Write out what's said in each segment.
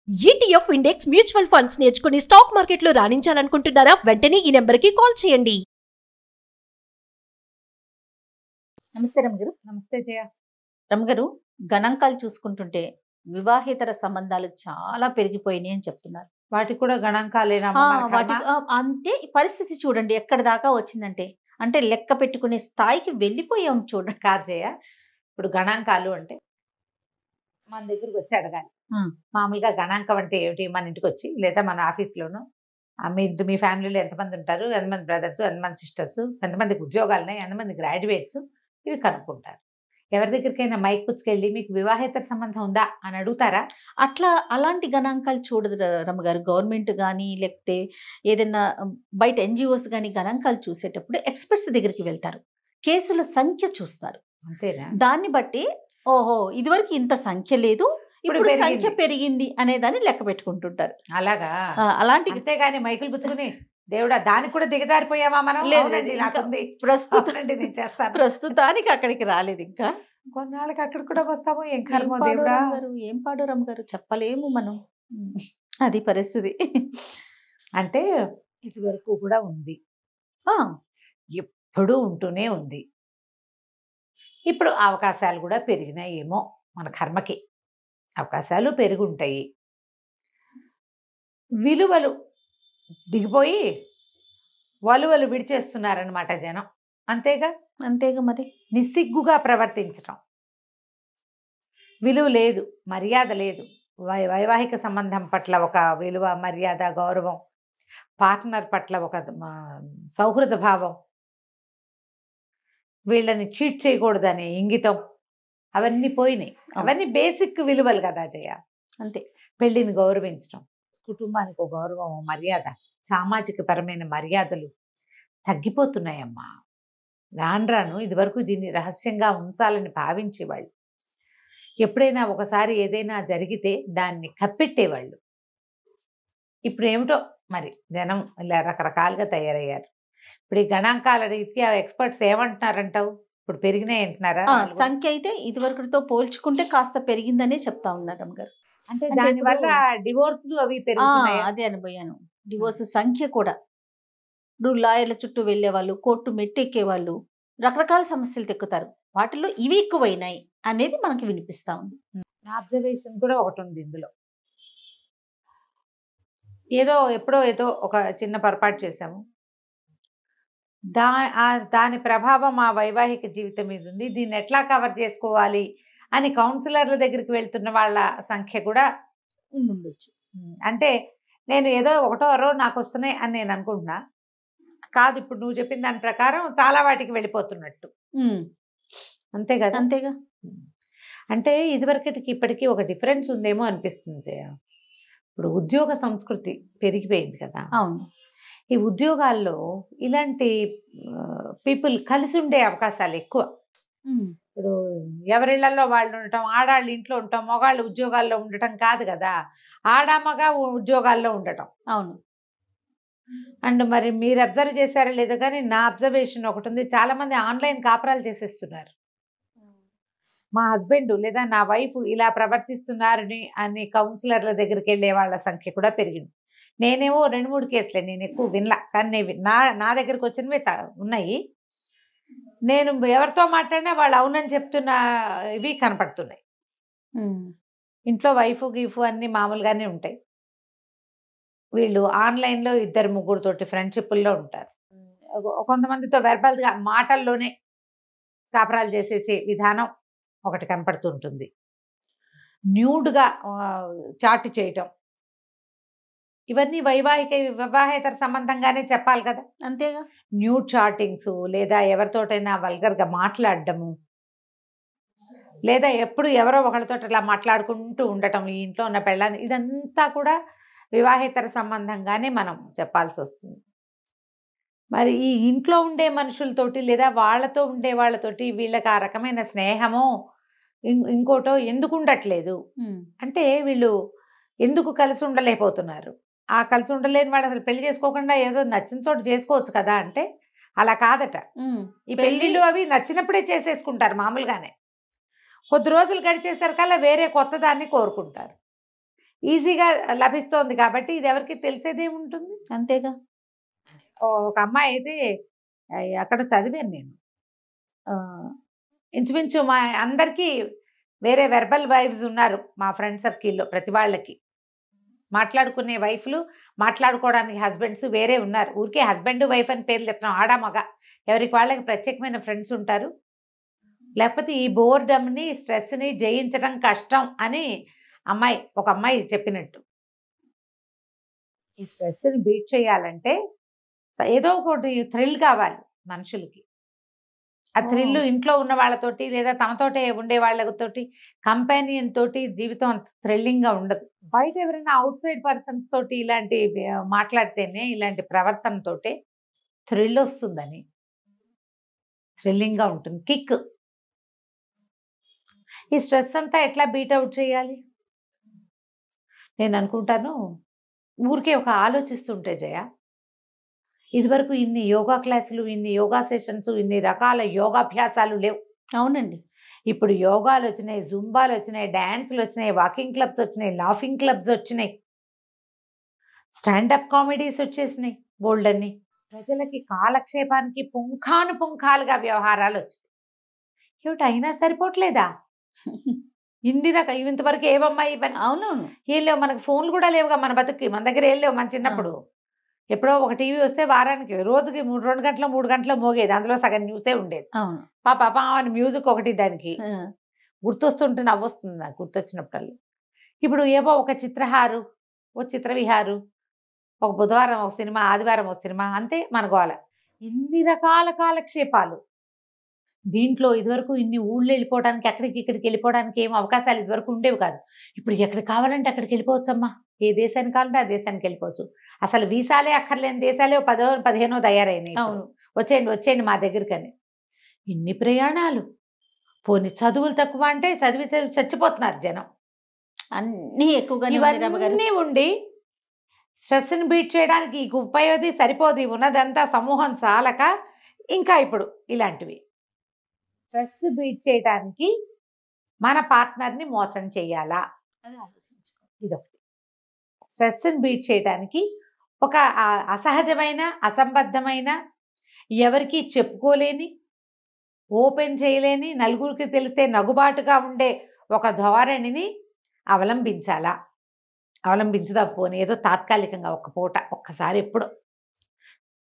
ETF index mutual funds నేర్చుకుని stock మార్కెట్లో రాణించాలనుకుంటున్నారా? వెంటనే ఈ నెంబర్కి కాల్ చేయండి. నమస్తే రమగారు. నమస్తే జయ. రమగారు, గణాంకాలు చూసుకుంటుంటే వివాహేతర సంబంధాలు చాలా పెరిగిపోయినాయి అని చెప్తున్నారు. వాటికి కూడా గణాంకాలేనా? అంటే ఈ పరిస్థితి చూడండి ఎక్కడి దాకా వచ్చిందంటే, అంటే లెక్క పెట్టుకునే స్థాయికి వెళ్ళిపోయాం చూడండి. కాదు జయ, ఇప్పుడు గణాంకాలు అంటే మన దగ్గరికి వచ్చి అడగాలి. మామూలుగా గణాంకం అంటే ఏమిటి? మన ఇంటికి వచ్చి లేదా మన ఆఫీస్లోను మీ ఫ్యామిలీలో ఎంతమంది ఉంటారు, ఎంతమంది బ్రదర్స్, ఎంతమంది సిస్టర్స్, ఎంతమందికి ఉద్యోగాలు ఉన్నాయి, ఎంతమంది గ్రాడ్యుయేట్స్, ఇవి కనుక్కుంటారు. ఎవరి దగ్గరికైనా మైక్ పుచ్చుకెళ్ళి మీకు వివాహేతర సంబంధం ఉందా అని అడుగుతారా? అలాంటి గణాంకాలు చూడదు రమగారు. గవర్నమెంట్ కానీ లేకపోతే ఏదైనా బయట ఎన్జిఓస్ కానీ గణాంకాలు చూసేటప్పుడు ఎక్స్పర్ట్స్ దగ్గరికి వెళ్తారు, కేసుల సంఖ్య చూస్తారు. అంతేనా? దాన్ని బట్టి ఓహో ఇదివరకు ఇంత సంఖ్య లేదు, ఇప్పుడు సంఖ్య పెరిగింది అనేదాన్ని లెక్క పెట్టుకుంటుంటారు. అలాగా? అలాంటి అంతేగాని మైకులు పుచ్చుకుని దేవుడా దానికి కూడా దిగజారిపోయావా మనం? ప్రస్తుతానికి అక్కడికి రాలేదు. ఇంకా కొన్నాళ్ళకి అక్కడ కూడా వస్తాము. ఏం కర్మ దేవుడా, ఏం పాడు రమగారు, చెప్పలేము మనం. అది పరిస్థితి. అంటే ఇది వరకు కూడా ఉంది, ఎప్పుడూ ఉంటూనే ఉంది. ఇప్పుడు అవకాశాలు కూడా పెరిగినాయేమో, మన కర్మకి అవకాశాలు పెరుగుంటాయి. విలువలు దిగిపోయి వలువలు విడిచేస్తున్నారనమాట జనం. అంతేగా మరి. నిస్సిగ్గుగా ప్రవర్తించడం, విలువ లేదు, మర్యాద లేదు, వైవాహిక సంబంధం పట్ల ఒక విలువ, మర్యాద, గౌరవం, పార్ట్నర్ పట్ల ఒక సౌహృద భావం, వీళ్ళని చీట్ చేయకూడదనే ఇంగితం, అవన్నీ పోయినాయి. అవన్నీ బేసిక్ విలువలు కదా జయ. అంతే. పెళ్ళిని గౌరవించడం, కుటుంబానికి ఒక గౌరవం, మర్యాద, సామాజిక పరమైన మర్యాదలు తగ్గిపోతున్నాయమ్మా. రాను ఇదివరకు దీన్ని రహస్యంగా ఉంచాలని భావించేవాళ్ళు. ఎప్పుడైనా ఒకసారి ఏదైనా జరిగితే దాన్ని కప్పెట్టేవాళ్ళు. ఇప్పుడు ఏమిటో మరి జనం ఇలా రకరకాలుగా తయారయ్యారు. ఇప్పుడు ఈ గణాంకాల రీత్యా ఎక్స్పర్ట్స్ ఏమంటున్నారంటావు? ఇప్పుడు పెరిగినాయి అంటున్నారా? సంఖ్య అయితే ఇదివరకుతో పోల్చుకుంటే కాస్త పెరిగిందనే చెప్తా ఉన్నారు రమగారు. అంటే దానివల్ల డివోర్స్లు అవి పెరుగుతున్నాయి. అదే అనుభవాను. డివోర్స్ సంఖ్య కూడా, ఇప్పుడు లాయర్ల చుట్టూ వెళ్ళే వాళ్ళు, కోర్టు మెట్టెక్కే వాళ్ళు, రకరకాల సమస్యలు తెక్కుతారు. వాటిల్లో ఇవి ఎక్కువైనాయి అనేది మనకి వినిపిస్తా ఉంది. నా అబ్జర్వేషన్ కూడా ఒకటి ఉంది ఇందులో. ఎప్పుడో ఒక చిన్న పొరపాటు చేశాము, దాని ప్రభావం ఆ వైవాహిక జీవితం మీద ఉంది. దీన్ని ఎట్లా కవర్ చేసుకోవాలి అని కౌన్సిలర్ల దగ్గరికి వెళ్తున్న వాళ్ళ సంఖ్య కూడా ఉండొచ్చు. అంటే నేను ఒకటో నాకు వస్తున్నాయి అని నేను అనుకుంటున్నా, కాదు ఇప్పుడు నువ్వు చెప్పిన దాని ప్రకారం చాలా వాటికి వెళ్ళిపోతున్నట్టు. అంతేగా. అంటే ఇదివరకటికి ఇప్పటికీ ఒక డిఫరెన్స్ ఉందేమో అనిపిస్తుంది జయ. ఇప్పుడు ఉద్యోగ సంస్కృతి పెరిగిపోయింది కదా. అవును. ఈ ఉద్యోగాల్లో ఇలాంటి పీపుల్ కలిసి ఉండే అవకాశాలు ఎక్కువ. ఇప్పుడు ఎవరిళ్లలో వాళ్ళు ఉండటం, ఆడాళ్ళు ఇంట్లో ఉండటం, మగాళ్ళు ఉద్యోగాల్లో ఉండటం కాదు కదా, ఆడామగా ఉద్యోగాల్లో ఉండటం. అవును. అండ్ మరి మీరు అబ్జర్వ్ చేశారో లేదో కానీ నా అబ్జర్వేషన్ ఒకటి ఉంది, చాలా మంది ఆన్లైన్ కాపురాలు చేసేస్తున్నారు. మా హస్బెండ్ లేదా నా వైఫ్ ఇలా ప్రవర్తిస్తున్నారని అని కౌన్సిలర్ల దగ్గరికి వెళ్ళే వాళ్ళ సంఖ్య కూడా పెరిగింది. నేనేమో 2-3 కేసులే, నేను ఎక్కువ వినలా, కానీ నా దగ్గరకు వచ్చినవి ఉన్నాయి. నేను ఎవరితో మాట్లాడినా వాళ్ళు అవునని చెప్తున్న ఇవి కనపడుతున్నాయి. ఇంట్లో వైఫ్ గీఫ్ అన్నీ మామూలుగానే ఉంటాయి. వీళ్ళు ఆన్లైన్లో 2-3 తోటి ఫ్రెండ్షిప్ల్లో ఉంటారు. కొంతమందితో వెర్బల్గా మాటల్లోనే కాపురాలు చేసేసే విధానం ఒకటి కనపడుతుంటుంది. న్యూడ్గా చాట్ చేయటం, ఇవన్నీ వివాహేతర సంబంధంగానే చెప్పాలి కదా. అంతేగా. న్యూడ్ చాటింగ్స్, లేదా ఎవరితోటైనా వల్గర్గా మాట్లాడటము, లేదా ఎప్పుడు ఎవరో ఒకరితో అలా మాట్లాడుకుంటూ ఉండటం, ఈ ఇంట్లో ఉన్న పెళ్ళాన్ని, ఇదంతా కూడా వివాహేతర సంబంధంగానే మనం చెప్పాల్సి వస్తుంది. మరి ఈ ఇంట్లో ఉండే మనుషులతోటి లేదా వాళ్ళతో ఉండే వాళ్ళతోటి వీళ్ళకి ఆ రకమైన స్నేహమో ఇంకోటో ఎందుకు ఉండట్లేదు అంటే, వీళ్ళు ఎందుకు కలిసి ఉండలేకపోతున్నారు? ఆ కలిసి ఉండలేని వాడు అసలు పెళ్లి చేసుకోకుండా ఏదో నచ్చిన చోటు చేసుకోవచ్చు కదా అంటే అలా కాదట. ఈ పెళ్లిళ్ళు అవి నచ్చినప్పుడే చేసేసుకుంటారు మామూలుగానే. కొద్ది రోజులు గడిచేసరికల్లా వేరే కొత్త దాన్ని కోరుకుంటారు. ఈజీగా లభిస్తోంది కాబట్టి ఇది ఎవరికి తెలిసేదేముంటుంది. అంతేగా. ఒక అమ్మాయి అయితే అక్కడ చదివాను నేను. ఇంచుమించు మా అందరికీ వేరే వెర్బల్ వైఫ్స్ ఉన్నారు మా ఫ్రెండ్ సర్కిల్‌లో ప్రతి వాళ్ళకి. మాట్లాడుకునే వైఫ్‌లు, మాట్లాడుకోవడానికి హస్బెండ్స్ వేరే ఉన్నారు. ఊరికే హస్బెండ్, వైఫ్ అని పేర్లు చెప్తున్నాం. ఆడ, మగ ఎవరికి వాళ్ళకి ప్రత్యేకమైన ఫ్రెండ్స్ ఉంటారు. లేకపోతే ఈ బోర్డమ్‌ని, స్ట్రెస్‌ని జయించడం కష్టం అని ఒక అమ్మాయి చెప్పినట్టు. ఈ స్ట్రెస్‌ని బీట్ చేయాలంటే ఏదో ఒకటి థ్రిల్ కావాలి మనుషులకి. ఆ థ్రిల్ ఇంట్లో ఉన్న వాళ్ళతోటి లేదా తమతోటే ఉండే వాళ్ళతోటి కంపానియన్ తోటి జీవితం అంత థ్రిల్లింగ్‌గా ఉండదు. బయట ఎవరైనా ఔట్ సైడ్ పర్సన్స్ తోటి ఇలాంటి మాట్లాడితేనే, ఇలాంటి ప్రవర్తనతోటే థ్రిల్ వస్తుందని. థ్రిల్లింగ్‌గా ఉంటుంది. కిక్. ఈ స్ట్రెస్ అంతా ఎట్లా బీట్ అవుట్ చేయాలి? నేను అనుకుంటాను, ఊరికే ఒక ఆలోచిస్తుంటే జయ, ఇదివరకు ఇన్ని యోగా క్లాసులు, ఇన్ని యోగా సెషన్స్, ఇన్ని రకాల యోగాభ్యాసాలు లేవు. అవునండి. ఇప్పుడు యోగాలు వచ్చినాయి, జుంబాలు వచ్చినాయి, డాన్సులు వచ్చినాయి, వాకింగ్ క్లబ్స్ వచ్చినాయి, లాఫింగ్ క్లబ్స్ వచ్చినాయి, స్టాండప్ కామెడీస్ వచ్చేసినాయి బోల్డన్ని. ప్రజలకి కాలక్షేపానికి పుంఖానుపుంఖాలుగా వ్యవహారాలు వచ్చినాయి. ఏమిటి అయినా సరిపోవట్లేదా? ఇన్ని ఇంతవరకు ఏవమ్మాయి ఇవన్నీ? అవునవును. ఏం లేవు, మనకు ఫోన్లు కూడా లేవుగా మన బతుక్కి. మన దగ్గర ఏం లేవు. మన చిన్నప్పుడు ఎప్పుడో ఒక టీవీ వస్తే వారానికి రోజుకి 2 గంటలు 3 గంటలు మోగేది. అందులో సగం న్యూసే ఉండేది. అవును. పాప అని మ్యూజిక్ ఒకటి దానికి గుర్తొస్తుంటే నవ్వొస్తుంది నాకు గుర్తొచ్చినప్పుడల్లా. ఇప్పుడు ఏవో ఒక చిత్రహారు, ఓ చిత్రవిహారు, ఒక బుధవారం ఒక సినిమా, ఆదివారం ఒక సినిమా, అంతే మన గోల. ఇన్ని రకాల కాలక్షేపాలు. దీంట్లో ఇదివరకు ఇన్ని ఊళ్ళు వెళ్ళిపోవడానికి, అక్కడికి ఇక్కడికి వెళ్ళిపోవడానికి ఏం అవకాశాలు ఇదివరకు ఉండేవి కాదు. ఇప్పుడు ఎక్కడికి కావాలంటే అక్కడికి వెళ్ళిపోవచ్చమ్మా. ఏ దేశానికి కావాలంటే ఆ దేశానికి వెళ్ళిపోవచ్చు. అసలు వీసాలే అక్కర్లేని దేశాలే 10 15 తయారైనాయి. అవును. వచ్చేయండి మా దగ్గరికని. ఇన్ని ప్రయాణాలు. పోనీ చదువులు తక్కువ అంటే చదివి చచ్చిపోతున్నారు జనం. అన్నీ ఎక్కువగానే ఉన్నాయి రమ్మగారు. ఇవన్నీ ఉండి స్ట్రెస్ని బీట్ చేయడానికి ఈ ఉపయోగది సరిపోదు. ఉన్నదంతా సమూహం చాలక ఇంకా ఇప్పుడు ఇలాంటివి. స్ట్రెస్ బీట్ చేయడానికి మన పార్ట్నర్ని మోసం చేయాలా? అది ఆలోచించుకో. ఇదొకటి. స్ట్రెస్ని బీట్ చేయడానికి ఒక అసహజమైన, అసంబద్ధమైన, ఎవరికి చెప్పుకోలేని, ఓపెన్ చేయలేని, నలుగురికి తెలిస్తే నగుబాటుగా ఉండే ఒక ధోరణిని అవలంబించాలా? అవలంబించుదాం పోనీ, ఏదో తాత్కాలికంగా ఒక్క పూట, ఒక్కసారి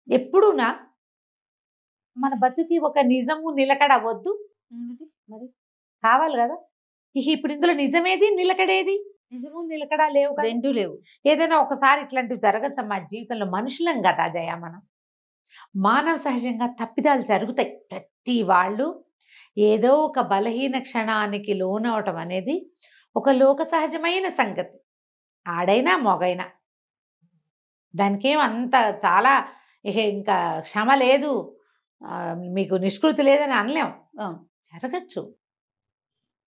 ఎప్పుడూనా మన బతుకి ఒక నిజము నిలకడ వద్దు మరి కావాలి కదా. ఇప్పుడు ఇందులో నిజమేది, నిలకడేది? నిజము నిలకడ లేవు కదా. రెండూ లేవు. ఏదైనా ఒకసారి ఇట్లాంటివి జరగచ్చు మా జీవితంలో. మనుషులం కదా జయ మనం. మానవ సహజంగా తప్పిదాలు జరుగుతాయి. ప్రతి వాళ్ళు ఏదో ఒక బలహీన క్షణానికి లోనవటం అనేది ఒక లోక సహజమైన సంగతి. ఆడైనా మొగైనా దానికేం అంత చాలా ఇంకా క్షమ లేదు, మీకు నిష్కృతి లేదని అనలేం. జరగచ్చు.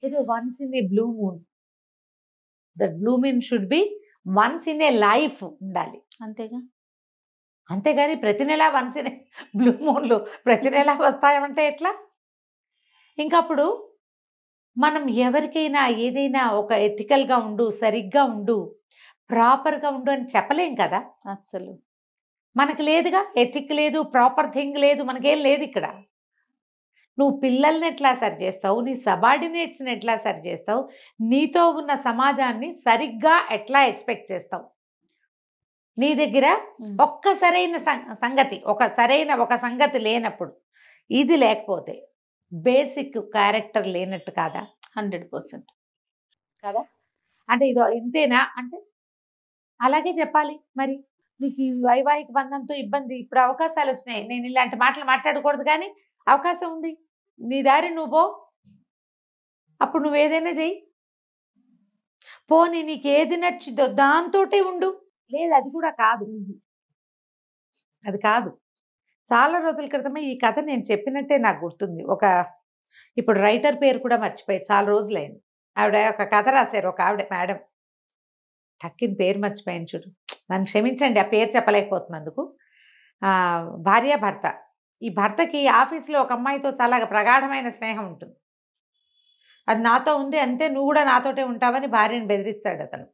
ఏదో once in a blue moon. That blue moon should be once in a life ఉండాలి. అంతేగా. అంతేగాని ప్రతి నెల వన్స్ ఇన్ ఏ బ్లూ మూన్లు ప్రతి నెల వస్తాయంటే ఎట్లా? ఇంకప్పుడు మనం ఎవరికైనా ఏదైనా ఒక ఎథికల్గా ఉండు, సరిగ్గా ఉండు, ప్రాపర్గా ఉండు అని చెప్పలేం కదా. అసలు మనకు లేదుగా. ఎథిక్ లేదు, ప్రాపర్ థింగ్ లేదు, మనకేం లేదు ఇక్కడ. నువ్వు పిల్లల్ని ఎట్లా సరి చేస్తావు, నీ సబార్డినేట్స్ని ఎట్లా సరి చేస్తావు, నీతో ఉన్న సమాజాన్ని సరిగ్గా ఎట్లా ఎక్స్పెక్ట్ చేస్తావు? నీ దగ్గర ఒక్క సరైన సంగతి, ఒక సంగతి లేనప్పుడు, ఇది లేకపోతే బేసిక్ క్యారెక్టర్ లేనట్టు కాదా? 100% కదా. అంటే ఇదో ఇంతేనా అంటే అలాగే చెప్పాలి. మరి నీకు ఈ వైవాహిక బంధంతో ఇబ్బంది, ఇప్పుడు అవకాశాలు వచ్చినాయి, నేను ఇలాంటి మాటలు మాట్లాడకూడదు కానీ అవకాశం ఉంది, నీ దారి నువ్వు పో, అప్పుడు నువ్వు ఏదైనా చెయ్యి. పోనీ నీకు ఏది నచ్చిందో దాంతోటే ఉండు. లేదు, అది కూడా కాదు. అది కాదు. చాలా రోజుల క్రితమే ఈ కథ నేను చెప్పినట్టే నాకు గుర్తుంది. ఇప్పుడు రైటర్ పేరు కూడా మర్చిపోయి చాలా రోజులైంది. ఆవిడ ఒక కథ రాశారు, ఒక ఆవిడ మేడం. టక్కిన పేరు మర్చిపోయాను చూడు, నన్ను క్షమించండి, ఆ పేరు చెప్పలేకపోతున్నందుకు. భార్య భర్త. ఈ భర్తకి ఆఫీస్లో ఒక అమ్మాయితో చాలా ప్రగాఢమైన స్నేహం ఉంటుంది. అది నాతో ఉంది అంతే, నువ్వు కూడా నాతోటే ఉంటావని భార్యను బెదిరిస్తాడు అతను.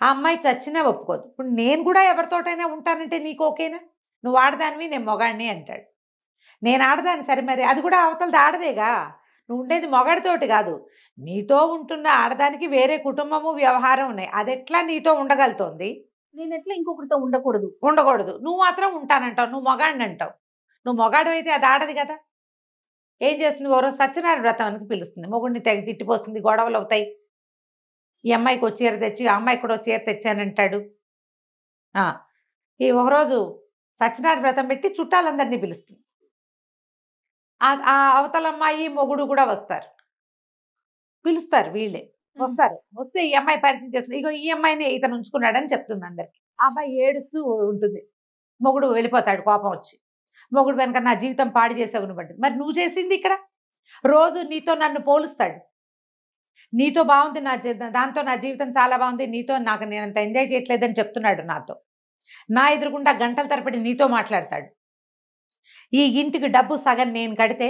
ఆ అమ్మాయి చచ్చినా ఒప్పుకోదు. ఇప్పుడు నేను కూడా ఎవరితోటైనా ఉంటానంటే నీకు ఓకేనా? నువ్వు ఆడదానివి, నేను మొగాడిని అంటాడు. నేను ఆడదాన్ని, సరే మరి అది కూడా అవతలది ఆడదేగా. నువ్వు ఉండేది మొగాడితోటి కాదు, నీతో ఉంటున్న ఆడదానికి వేరే కుటుంబము వ్యవహారం ఉన్నాయి. అది ఎట్లా నీతో ఉండగలుగుతోంది? నేను ఎట్లా ఇంకొకరితో ఉండకూడదు? ఉండకూడదు. నువ్వు మాత్రం ఉంటానంటావు, నువ్వు మొగాడిని అంటావు. నువ్వు మొగాడు అయితే అది ఆడదు కదా. ఏం చేస్తుంది? ఓ రోజు సత్యనారాయణ వ్రతానికి పిలుస్తుంది, మొగుడిని తెగ తిట్టిపోస్తుంది, గొడవలు అవుతాయి. ఈ అమ్మాయికి ఒక చీర తెచ్చి ఆ అమ్మాయికి కూడా ఒక చీర తెచ్చానంటాడు. ఈ ఒకరోజు సత్యనారాయణ వ్రతం పెట్టి చుట్టాలందరినీ పిలుస్తుంది. ఆ అవతల అమ్మాయి మొగుడు కూడా వస్తారు, పిలుస్తారు, వీళ్ళే వస్తారు. వస్తే ఈ అమ్మాయి పరిచయం చేస్తుంది, ఇగో ఈ అమ్మాయిని ఇతను ఉంచుకున్నాడని చెప్తుంది అందరికి. ఆ అమ్మాయి ఏడుస్తూ ఉంటుంది, మొగుడు వెళ్ళిపోతాడు కోపం వచ్చి. మొగుడు వెనక నా జీవితం పాడు చేసావు నువ్వు అంటుంది. మరి నువ్వు చేసింది ఇక్కడ? రోజు నీతో నన్ను పోలుస్తాడు, నీతో బాగుంది దాంతో నా జీవితం చాలా బాగుంది, నీతో నాకు నేను అంత ఎంజాయ్ చేయట్లేదని చెప్తున్నాడు నాతో. నా ఎదురుగుండా గంటల తరబడి నీతో మాట్లాడతాడు. ఈ ఇంటికి డబ్బు సగం నేను కడితే,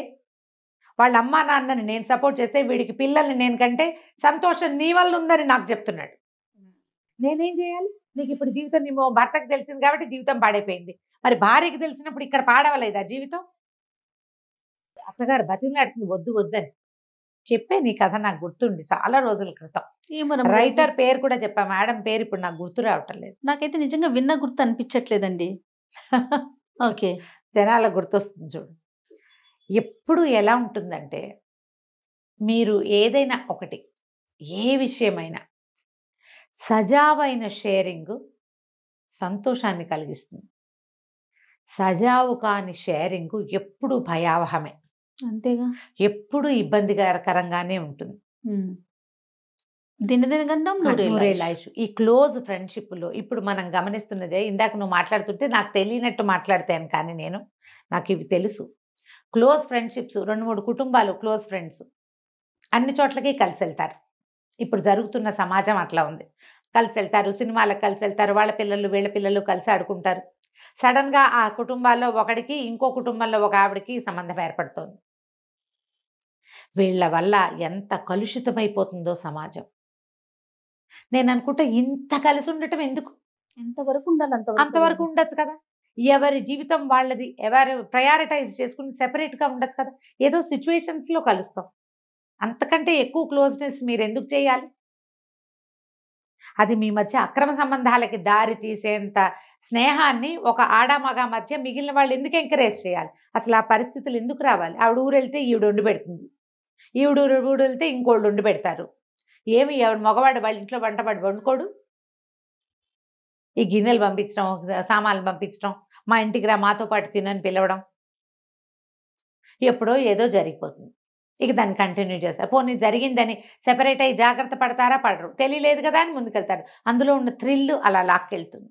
వాళ్ళ అమ్మా నాన్నని నేను సపోర్ట్ చేస్తే, వీడికి పిల్లల్ని నేను కంటే సంతోషం నీ వల్ల ఉందని నాకు చెప్తున్నాడు. నేనేం చేయాలి? నీకు ఇప్పుడు జీవితం నీ భర్తకు తెలిసింది కాబట్టి జీవితం పాడైపోయింది. మరి భార్యకి తెలిసినప్పుడు ఇక్కడ పాడవలేదా జీవితం? అత్తగారు బతిమలాడుతుంది వద్దు వద్దని చెప్పే నీ కథ నాకు గుర్తుంది చాలా రోజుల క్రితం. రైటర్ పేరు కూడా చెప్పా, మేడం పేరు ఇప్పుడు నాకు గుర్తు రావటం లేదు. నాకైతే నిజంగా విన్న గుర్తు అనిపించట్లేదండి. ఓకే, జనాలకు గుర్తొస్తుంది చూడు. ఎప్పుడు ఎలా ఉంటుందంటే, మీరు ఏదైనా ఒకటి, ఏ విషయమైనా సజావైన షేరింగ్ సంతోషాన్ని కలిగిస్తుంది. సజావు కాని షేరింగ్ ఎప్పుడు భయావహమే, అంతేగా, ఎప్పుడు ఇబ్బందికరంగానే ఉంటుంది. దినదినగండం నూరేళ్ళ ఆయుష్. ఈ క్లోజ్ ఫ్రెండ్షిప్లో ఇప్పుడు మనం గమనిస్తున్నదే, ఇందాక నువ్వు మాట్లాడుతుంటే నాకు తెలియనట్టు మాట్లాడతాను, కానీ నాకు ఇవి తెలుసు. క్లోజ్ ఫ్రెండ్షిప్స్, 2-3 కుటుంబాలు క్లోజ్ ఫ్రెండ్స్ అన్ని చోట్లకి కలిసి వెళ్తారు. ఇప్పుడు జరుగుతున్న సమాజం అట్లా ఉంది. కలిసి వెళ్తారు, సినిమాలకు కలిసి వెళ్తారు, వాళ్ళ పిల్లలు వీళ్ళ పిల్లలు కలిసి ఆడుకుంటారు. సడన్గా ఆ కుటుంబాల్లో ఒకడికి ఇంకో కుటుంబంలో ఒక ఆవిడకి సంబంధం ఏర్పడుతోంది. వీళ్ళ వల్ల ఎంత కలుషితమైపోతుందో సమాజం. నేను అనుకుంటా, ఇంత కలిసి ఉండటం ఎందుకు? ఎంతవరకు ఉండాలి అంతవరకు ఉండొచ్చు కదా. ఎవరి జీవితం వాళ్ళది, ఎవరు ప్రయారిటైజ్ చేసుకుని సెపరేట్గా ఉండొచ్చు కదా. ఏదో సిచ్యువేషన్స్లో కలుస్తాం, అంతకంటే ఎక్కువ క్లోజ్నెస్ మీరు ఎందుకు చేయాలి? అది మీ మధ్య అక్రమ సంబంధాలకి దారి తీసేంత స్నేహాన్ని ఒక ఆడ మగ మధ్య మిగిలిన వాళ్ళు ఎందుకు ఎంకరేజ్ చేయాలి? అసలు ఆ పరిస్థితులు ఎందుకు రావాలి? ఆవిడ ఊరు వెళ్తే ఈవిడ వండి పెడుతుంది, ఈవిడ ఊరు వెళ్తే ఇంకోళ్ళు వండి పెడతారు. ఏమి ఎవడు మగవాడు వాళ్ళ ఇంట్లో వంటవాడు వండుకోడు? ఈ గిన్నెలు పంపించడం, సామాన్లు పంపించడం, మా ఇంటికి రా మాతో పాటు తినని పిలవడం, ఎప్పుడో ఏదో జరిగిపోతుంది. ఇక దాన్ని కంటిన్యూ చేస్తారు. పోనీ జరిగిందని సెపరేట్ అయ్యి జాగ్రత్త పడతారా? పడరు. తెలియలేదు కదా అని ముందుకెళ్తారు. అందులో ఉన్న థ్రిల్ అలా లాక్కెళ్తుంది.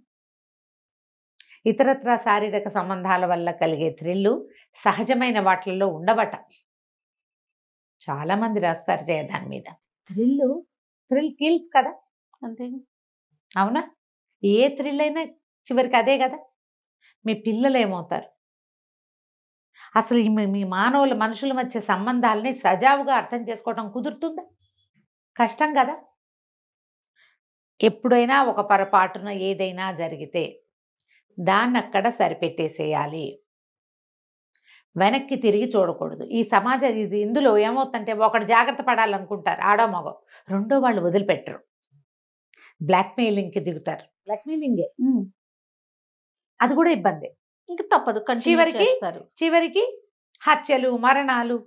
ఇతరత్ర శారీరక సంబంధాల వల్ల కలిగే థ్రిల్లు సహజమైన వాటిల్లో ఉండబట. చాలామంది రాస్తారు దాని మీద. థ్రిల్ కిల్స్ కదా, అంతే అవునా? ఏ థ్రిల్ అయినా చివరికి అదే కదా. మీ పిల్లలు ఏమవుతారు? అసలు మీ మనుషుల మధ్య సంబంధాలని సజావుగా అర్థం చేసుకోవడం కుదురుతుందా? కష్టం కదా. ఎప్పుడైనా ఒక పొరపాటున ఏదైనా జరిగితే దాన్ని అక్కడ సరిపెట్టేసేయాలి, వెనక్కి తిరిగి చూడకూడదు. ఈ సమాజం ఇందులో ఏమవుతుందంటే, ఒకటి జాగ్రత్త పడాలనుకుంటారు ఆడో మగో, రెండో వాళ్ళు వదిలిపెట్టరు, బ్లాక్మెయిలింగ్కి దిగుతారు. బ్లాక్మెయిలింగే, అది కూడా ఇబ్బంది. ఇంకా తప్పదు, చివరికి హత్యలు, మరణాలు,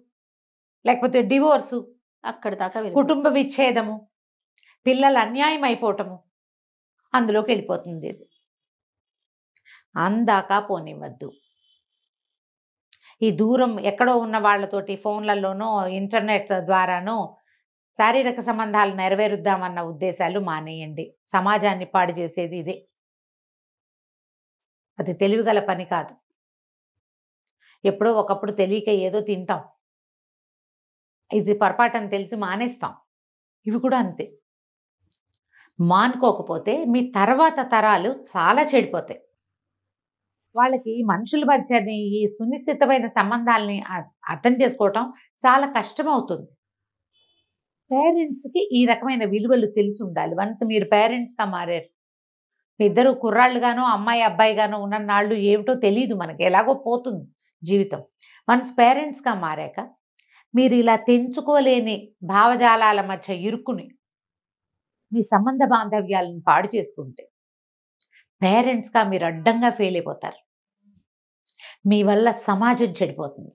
లేకపోతే డివోర్సు, అక్కడి దాకా కుటుంబ విచ్ఛేదము, పిల్లలు అన్యాయం అయిపోవటము, అందులోకి వెళ్ళిపోతుంది. ఇది అందాక పోనివ్వద్దు. ఈ దూరం ఎక్కడో ఉన్న వాళ్ళతోటి ఫోన్లలోనో ఇంటర్నెట్ ద్వారానో శారీరక సంబంధాలు నెరవేరుద్దామన్న ఉద్దేశాలు మానేయండి. సమాజాన్ని పాడు చేసేది ఇదే. అది తెలివిగల పని కాదు. ఎప్పుడో ఒకప్పుడు తెలియక ఏదో తింటాం, ఇది పొరపాటని తెలిసి మానేస్తాం. ఇవి కూడా అంతే. మానుకోకపోతే మీ తర్వాత తరాలు చాలా చెడిపోతాయి. వాళ్ళకి మనుషుల మధ్యని ఈ సునిశ్చితమైన సంబంధాలని అర్థం చేసుకోవటం చాలా కష్టమవుతుంది. పేరెంట్స్కి ఈ రకమైన విలువలు తెలిసి ఉండాలి. వన్స్ మీరు పేరెంట్స్గా మారారు, మీ ఇద్దరు కుర్రాళ్ళుగానో అమ్మాయి అబ్బాయిగానో ఉన్న నాళ్ళు ఏమిటో తెలియదు మనకి, ఎలాగో పోతుంది జీవితం. వన్స్ పేరెంట్స్గా మారాక మీరు ఇలా తెంచుకోలేని భావజాలాల మధ్య ఇరుక్కుని మీ సంబంధ బాంధవ్యాలను పాడు చేసుకుంటే పేరెంట్స్గా మీరు అడ్డంగా ఫెయిల్ అయిపోతారు. మీ వల్ల సమాజం చెడిపోతుంది.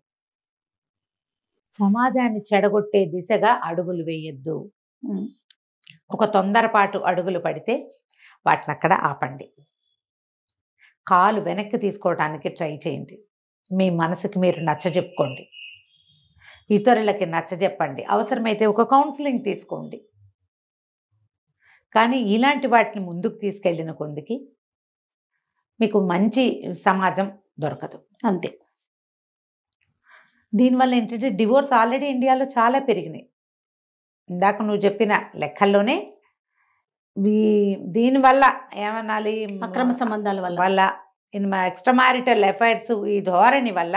సమాజాన్ని చెడగొట్టే దిశగా అడుగులు వేయొద్దు. ఒక తొందరపాటు అడుగులు పడితే వాటిని అక్కడ ఆపండి. కాలు వెనక్కి తీసుకోవడానికి ట్రై చేయండి. మీ మనసుకి మీరు నచ్చజెప్పుకోండి, ఇతరులకి నచ్చజెప్పండి, అవసరమైతే ఒక కౌన్సిలింగ్ తీసుకోండి. కానీ ఇలాంటి వాటిని ముందుకు తీసుకెళ్ళిన కొందికి మీకు మంచి సమాజం దొరకదు. అంతే. దీనివల్ల ఏంటంటే డివోర్స్ ఆల్రెడీ ఇండియాలో చాలా పెరిగినాయి. ఇందాక నువ్వు చెప్పిన లెక్కల్లోనే దీనివల్ల ఏమనాలి, అక్రమ సంబంధాల వల్ల ఎక్స్ట్రా మ్యారిటల్ అఫైర్స్ ఈ ధోరణి వల్ల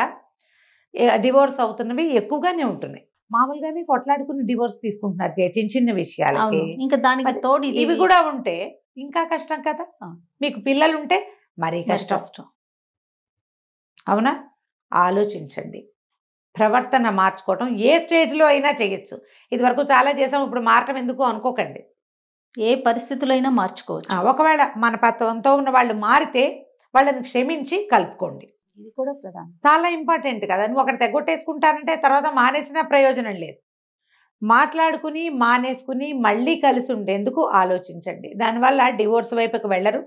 డివోర్స్ అవుతున్నవి ఎక్కువగానే ఉంటున్నాయి. మామూలుగానే కొట్లాడుకుని డివోర్స్ తీసుకుంటున్నారు చిన్న చిన్న విషయాలకి. ఇంకా దానికి తోడు ఇవి కూడా ఉంటే ఇంకా కష్టం కదా. మీకు పిల్లలు ఉంటే మరీ కష్టం. అవునా? ఆలోచించండి. ప్రవర్తన మార్చుకోవటం ఏ స్టేజ్లో అయినా చేయొచ్చు. ఇది వరకు చాలా చేసాం, ఇప్పుడు మారటం ఎందుకు అనుకోకండి. ఏ పరిస్థితుల్లో అయినా మార్చుకోవచ్చు. ఒకవేళ మన పత్వంతో ఉన్న వాళ్ళు మారితే వాళ్ళని క్షమించి కలుపుకోండి. ఇది కూడా ప్రధానం, చాలా ఇంపార్టెంట్ కదా. నువ్వు ఒకటి తెగొట్టేసుకుంటానంటే తర్వాత మానేసిన ప్రయోజనం లేదు. మాట్లాడుకుని మానేసుకుని మళ్ళీ కలిసి ఉండేందుకు ఆలోచించండి. దానివల్ల డివోర్స్ వైపుకి వెళ్ళరు.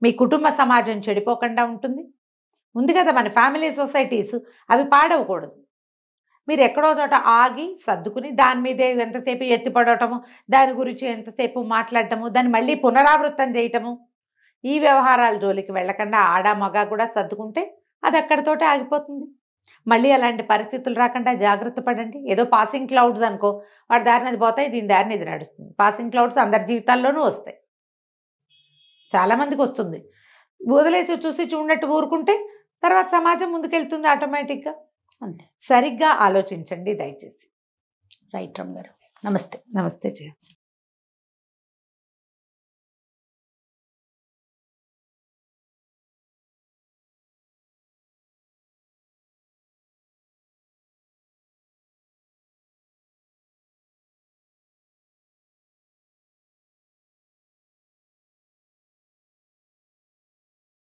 మీ కుటుంబ సమాజం చెడిపోకుండా ఉంటుంది. ఉంది కదా మన ఫ్యామిలీ సొసైటీస్, అవి పాడవకూడదు. మీరు ఎక్కడో చోట ఆగి సర్దుకుని దాని మీదే ఎంతసేపు ఎత్తిపడటము, దాని గురించి ఎంతసేపు మాట్లాడటము, దాన్ని మళ్ళీ పునరావృతం చేయటము, ఈ వ్యవహారాల జోలికి వెళ్ళకుండా ఆడ మగ కూడా సర్దుకుంటే అది అక్కడితోటే ఆగిపోతుంది. మళ్ళీ అలాంటి పరిస్థితులు రాకుండా జాగ్రత్త పడండి. ఏదో పాసింగ్ క్లౌడ్స్ అనుకో, వాడి దారిని అది పోతాయి, దీని దారిని ఇది నడుస్తుంది. పాసింగ్ క్లౌడ్స్ అందరి జీవితాల్లోనూ వస్తాయి, చాలామందికి వస్తుంది. వదిలేసి చూసి చూడనట్టు ఊరుకుంటే తర్వాత సమాజం ముందుకెళ్తుంది ఆటోమేటిక్గా. అంతే. సరిగ్గా ఆలోచించండి దయచేసి. రైట్ రమ్య గారు, నమస్తే. నమస్తే జయ.